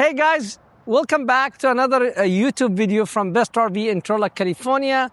Hey guys, welcome back to another YouTube video from Best RV in Turlock, California.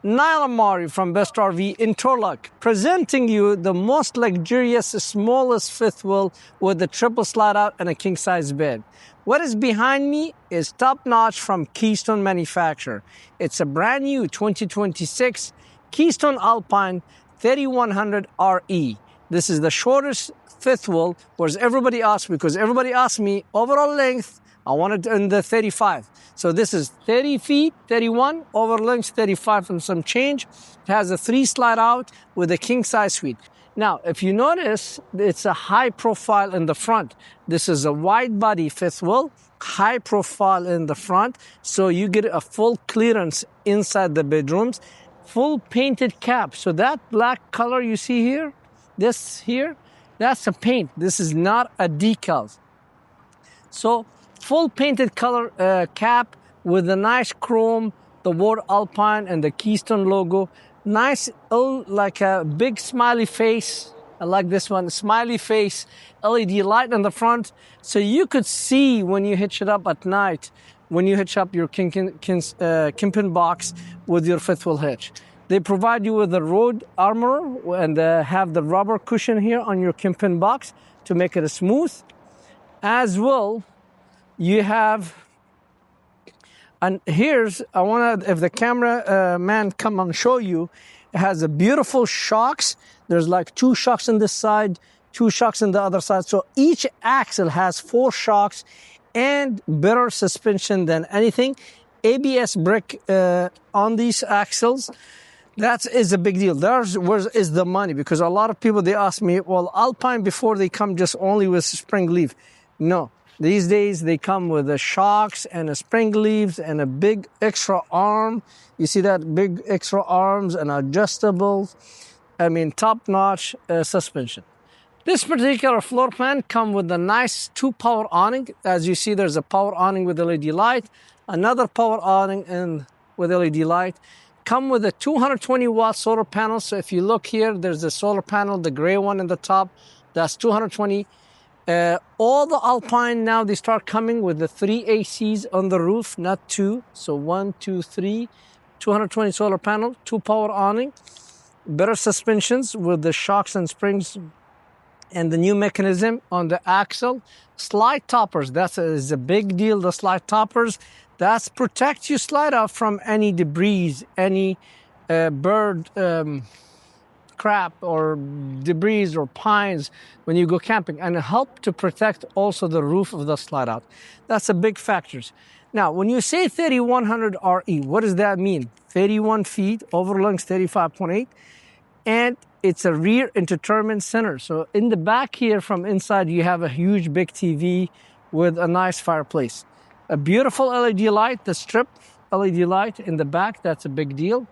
Niall Amari from Best RV in Turlock, presenting you the most luxurious, smallest fifth wheel with a triple slide out and a king size bed. What is behind me is top notch from Keystone manufacturer. It's a brand new 2026 Keystone Alpine 3100 RE. This is the shortest fifth wheel, whereas everybody asked, because everybody asked me overall length, I want it in the 35. So this is 30 feet, 31, over length 35 and some change. It has a 3 slide out with a king size suite. Now, if you notice, it's a high profile in the front. This is a wide body fifth wheel, high profile in the front. So you get a full clearance inside the bedrooms, full painted cap. So that black color you see here, this here, that's a paint. This is not a decal. So full painted color cap with a nice chrome, the word Alpine and the Keystone logo. Nice, like a big smiley face. I like this one, smiley face, LED light in the front. So you could see when you hitch it up at night, when you hitch up your Kingpin box with your fifth wheel hitch. They provide you with the road armor and have the rubber cushion here on your Kingpin box to make it smooth. As well, you have, and here's, I want to, if the camera man come and show you, it has a beautiful shocks. There's like 2 shocks on this side, 2 shocks on the other side. So each axle has 4 shocks and better suspension than anything. ABS brake on these axles. That is a big deal. There's where is the money, because a lot of people, they ask me, well, Alpine before they come just only with spring leaf. No, these days they come with the shocks and a spring leaves and a big extra arm. You see that big extra arms and adjustable. I mean, top-notch suspension. This particular floor plan come with a nice 2 power awning. As you see, there's a power awning with LED light, another power awning and with LED light. Come with a 220 watt solar panel. So if you look here, there's a solar panel, the gray one in the top, that's 220. All the Alpine now, they start coming with the 3 ACs on the roof, not 2. So 1, 2, 3, 220 solar panel, 2 power awning, better suspensions with the shocks and springs and the new mechanism on the axle. Slide toppers, that is a big deal, the slide toppers. That protects you slide out from any debris, any bird crap or debris or pines when you go camping, and help to protect also the roof of the slide out. That's a big factor. Now, when you say 3100 RE, what does that mean? 31 feet, over length 35.8, and it's a rear entertainment center. So in the back here from inside, you have a huge big TV with a nice fireplace. A beautiful LED light, the strip LED light in the back, that's a big deal.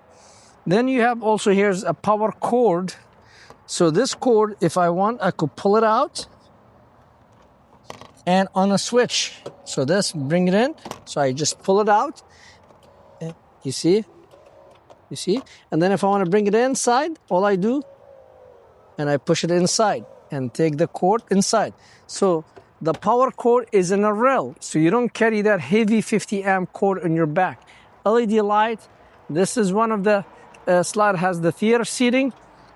Then you have also, here's a power cord. So this cord, if I want, I could pull it out and on a switch. So this, bring it in. So I just pull it out. You see? You see? And then if I want to bring it inside, all I do, and I push it inside and take the cord inside. So the power cord is in a rail, so you don't carry that heavy 50 amp cord on your back. LED light, this is one of the slide, has the theater seating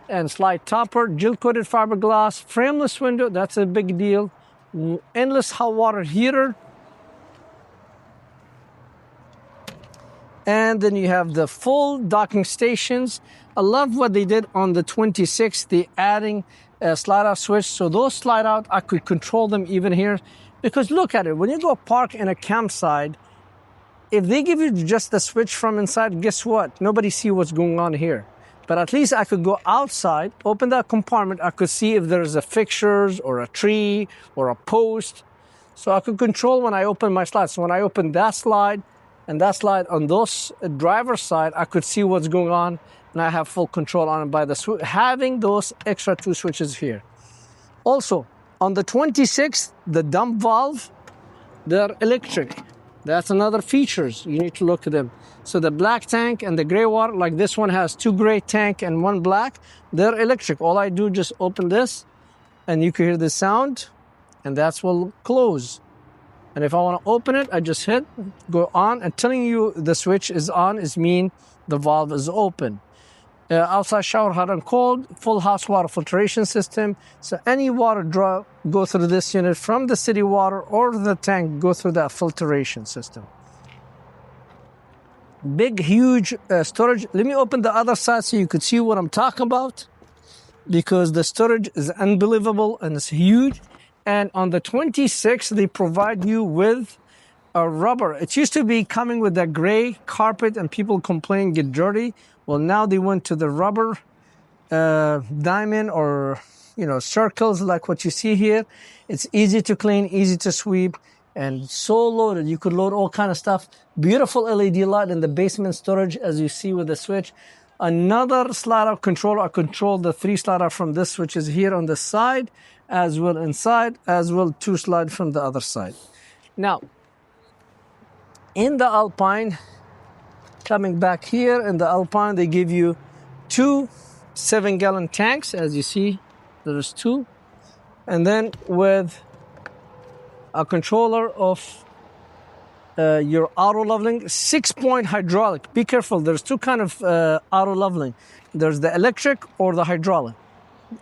and slide topper, gel-coated fiberglass, frameless window, that's a big deal. Endless hot water heater. And then you have the full docking stations. I love what they did on the 26th, the adding slide out switch. So those slide out, I could control them even here. Because look at it, when you go park in a campsite, if they give you just the switch from inside, guess what? Nobody see what's going on here. But at least I could go outside, open that compartment, I could see if there's a fixtures or a tree or a post. So I could control when I open my slide. So when I open that slide and that slide on those driver's side, I could see what's going on. And I have full control on it by the having those extra 2 switches here. Also, on the 26th, the dump valve, they're electric. That's another features. You need to look at them. So the black tank and the gray water, like this one has 2 gray tank and 1 black, they're electric. All I do, just open this and you can hear the sound and that's will close. And if I want to open it, I just hit go on, and telling you the switch is on is mean the valve is open. Outside shower, hot and cold, full house water filtration system. So any water draw go through this unit from the city water or the tank go through that filtration system. Big, huge storage. Let me open the other side so you could see what I'm talking about, because the storage is unbelievable and it's huge. And on the 26th, they provide you with a rubber. It used to be coming with that gray carpet and people complain get dirty. Well, now they went to the rubber diamond or, circles like what you see here. It's easy to clean, easy to sweep, and so loaded. You could load all kind of stuff. Beautiful LED light in the basement storage, as you see with the switch. Another slider controller. I control the 3 slider from this switches here on the side, as well inside, as well 2 slide from the other side. Now, in the Alpine, coming back here in the Alpine, they give you 2 7-gallon tanks, as you see, there's 2. And then with a controller of your auto leveling, 6-point hydraulic. Be careful, there's 2 kind of auto leveling. There's the electric or the hydraulic.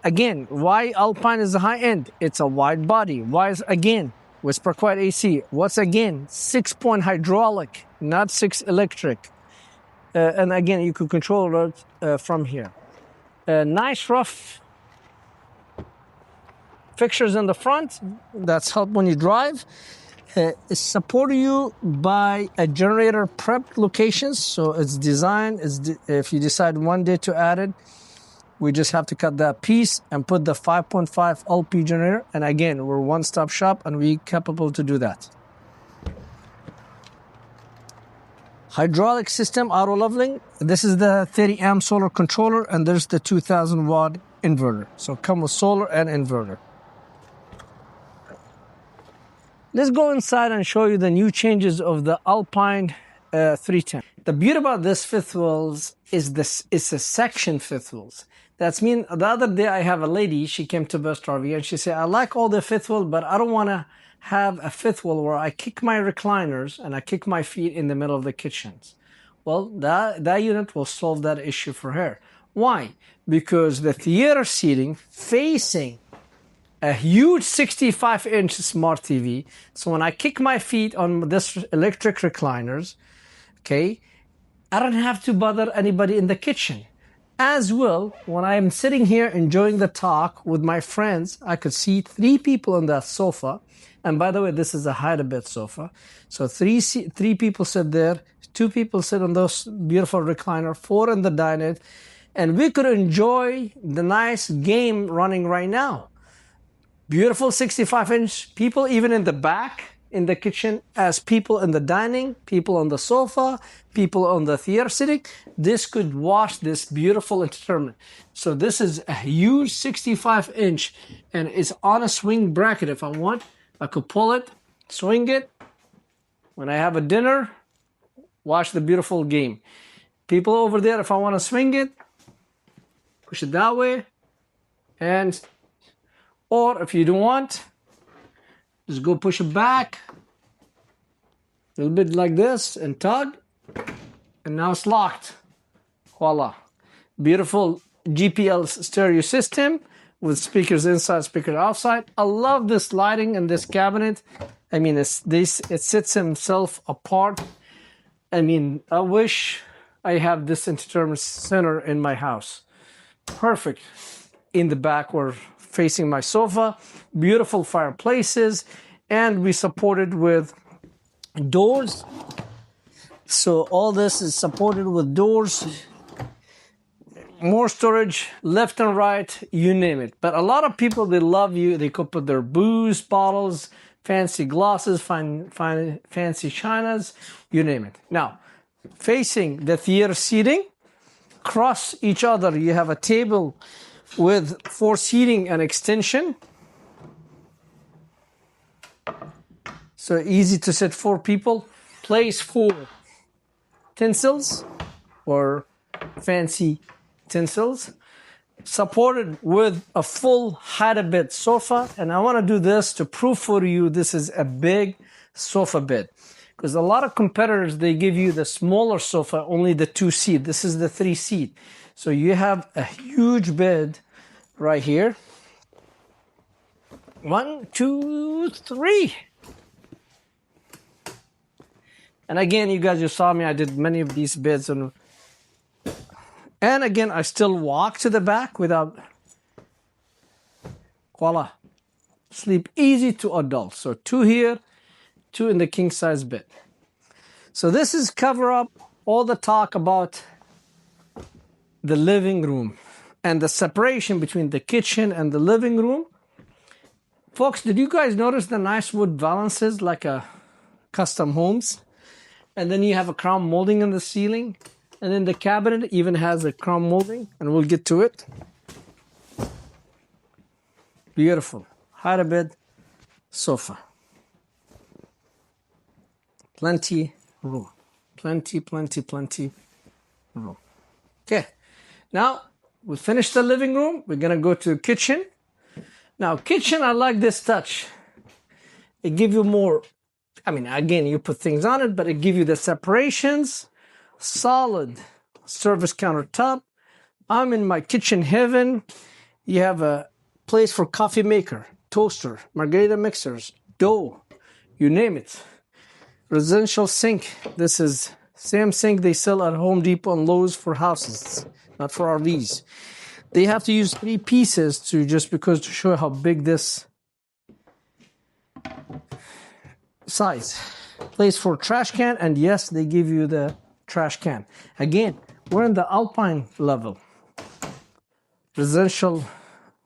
Again, why Alpine is the high end? It's a wide body. Why is, again, Whisper Quiet AC? What's again? 6-point hydraulic, not 6 electric. And again, you could control it from here. Nice rough fixtures in the front. That's help when you drive. It's supported you by a generator prep locations. So it's designed, if you decide one day to add it, we just have to cut that piece and put the 5.5 LP generator. And again, we're one-stop shop and we're capable to do that. Hydraulic system, auto leveling. This is the 30 amp solar controller, and there's the 2000 watt inverter. So come with solar and inverter. Let's go inside and show you the new changes of the Alpine 310. The beauty about this fifth wheels is it's a section fifth wheels. That's mean the other day I have a lady, she came to Best RV and she said, I like all the fifth wheel, but I don't want to have a fifth wheel where I kick my recliners and I kick my feet in the middle of the kitchens. Well, that unit will solve that issue for her. Why? Because the theater seating facing a huge 65-inch smart TV. So when I kick my feet on this electric recliners, okay, I don't have to bother anybody in the kitchen. As well, when I am sitting here enjoying the talk with my friends, I could see 3 people on that sofa. And by the way, this is a hide-a-bed sofa. So 3 people sit there, 2 people sit on those beautiful recliner, 4 in the dinette, and we could enjoy the nice game running right now. Beautiful 65-inch, people even in the back in the kitchen, as people in the dining, people on the sofa, people on the theater sitting. This could watch this beautiful entertainment. So this is a huge 65-inch and it's on a swing bracket. If I want, I could pull it, swing it. When I have a dinner, watch the beautiful game. People over there, if I want to swing it, push it that way. And, or if you don't want, just go push it back, a little bit like this, and tug, and now it's locked. Voila. Beautiful GPL stereo system with speakers inside, speakers outside. I love this lighting in this cabinet. I mean, it sits himself apart. I mean, I wish I have this entertainment center in my house. Perfect. In the back, we're facing my sofa, beautiful fireplaces, and we supported with doors. So all this is supported with doors, more storage left and right, you name it. But a lot of people, they love you. They could put their booze bottles, fancy glasses, fancy chinas, you name it. Now, facing the theater seating, across each other, you have a table with 4 seating and extension. So easy to sit 4 people. Place 4 tinsels or fancy tinsels. Supported with a full hide-a-bed sofa. And I want to do this to prove for you this is a big sofa bed. Because a lot of competitors, they give you the smaller sofa, only the 2-seat. This is the 3-seat. So you have a huge bed right here. 1, 2, 3. And again, you guys just saw me. I did many of these beds. And again, I still walk to the back without... Voila. Sleep easy to adults. So 2 here, 2 in the king size bed. So this is cover up all the talk about the living room and the separation between the kitchen and the living room. Folks, did you guys notice the nice wood valances like a custom homes? And then you have a crown molding in the ceiling. And then the cabinet even has a crown molding, and we'll get to it. Beautiful. Hide a bed, sofa. Plenty room. Plenty room. Okay. Now, we finished the living room. We're going to go to the kitchen. Now, kitchen, I like this touch. It gives you more, I mean, again, you put things on it, but it gives you the separations. Solid service countertop. I'm in my kitchen heaven. You have a place for coffee maker, toaster, margarita mixers, dough, you name it. Residential sink. This is same sink they sell at Home Depot and Lowe's for houses, not for RVs. They have to use 3 pieces to show how big this size. Place for trash can, and yes, they give you the trash can. Again, we're in the Alpine level. Residential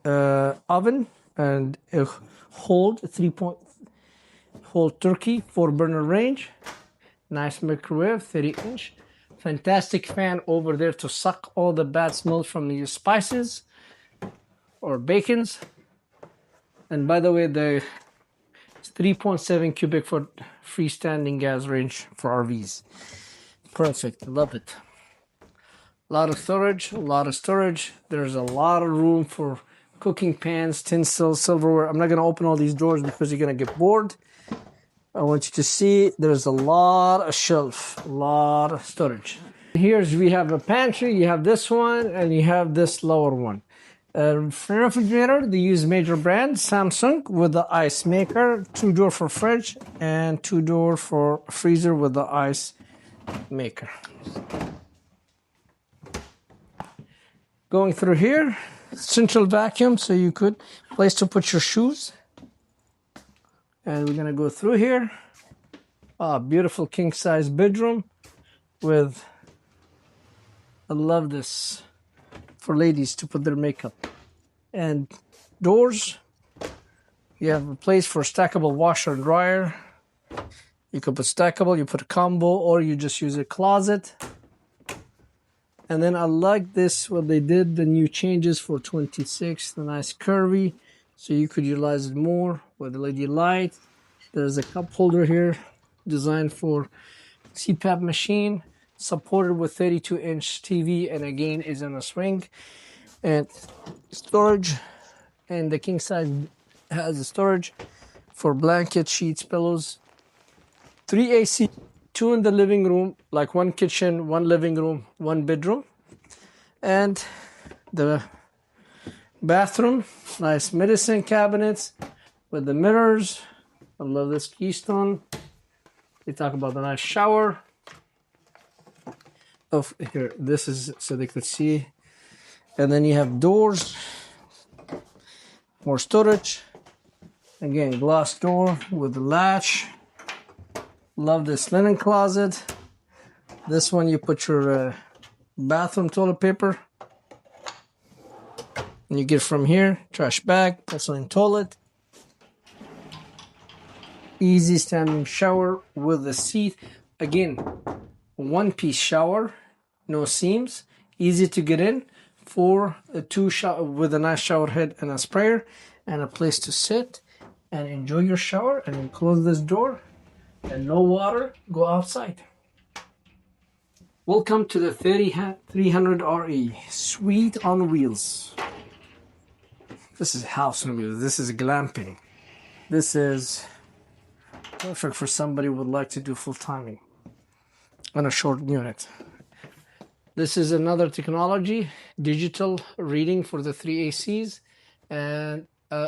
oven and a hold 3-point hold turkey 4-burner range. Nice microwave 30-inch. Fantastic fan over there to suck all the bad smell from your spices or bacons. And by the way, the 3.7 cubic foot freestanding gas range for RVs. Perfect. Love it. A lot of storage. There's a lot of room for cooking pans, tinsel, silverware. I'm not going to open all these drawers because you're going to get bored. I want you to see there's a lot of shelf, a lot of storage. We have a pantry. You have this one, and you have this lower one. Refrigerator, they use major brands, Samsung with the ice maker, 2-door for fridge, and 2-door for freezer with the ice maker. Going through here, central vacuum, so you could place to put your shoes. And we're gonna go through here. Beautiful king size bedroom with, I love this, for ladies to put their makeup. And doors, you have a place for stackable washer and dryer. You could put stackable, you put a combo, or you just use a closet. And then I like this, what they did, the new changes for 26, the nice curvy, so you could utilize it more with the LED light. There's a cup holder here, designed for CPAP machine, supported with 32-inch TV, and again is on a swing. And storage, and the king size has a storage for blankets, sheets, pillows. 3 AC, 2 in the living room, like 1 kitchen, 1 living room, 1 bedroom. And the bathroom, nice medicine cabinets with the mirrors. I love this Keystone. They talk about the nice shower. Here, this is so they could see. And then you have doors, more storage. Again, glass door with the latch. Love this linen closet. This one you put your bathroom toilet paper. And you get from here, trash bag, porcelain toilet. Easy standing shower with a seat. Again, 1-piece shower, no seams, easy to get in. For a 2 shower with a nice shower head and a sprayer, and a place to sit and enjoy your shower. And then close this door, and no water, go outside. Welcome to the 300 RE, Suite on Wheels. This is house on wheels. This is glamping. This is Perfect for somebody who would like to do full timing on a short unit. This is another technology, digital reading for the 3 ACs and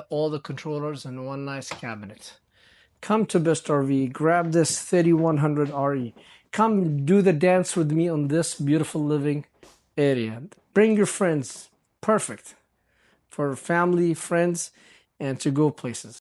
all the controllers in one nice cabinet. Come to Best RV, grab this 3100 RE. Come do the dance with me on this beautiful living area. Bring your friends. Perfect for family, friends, and to go places.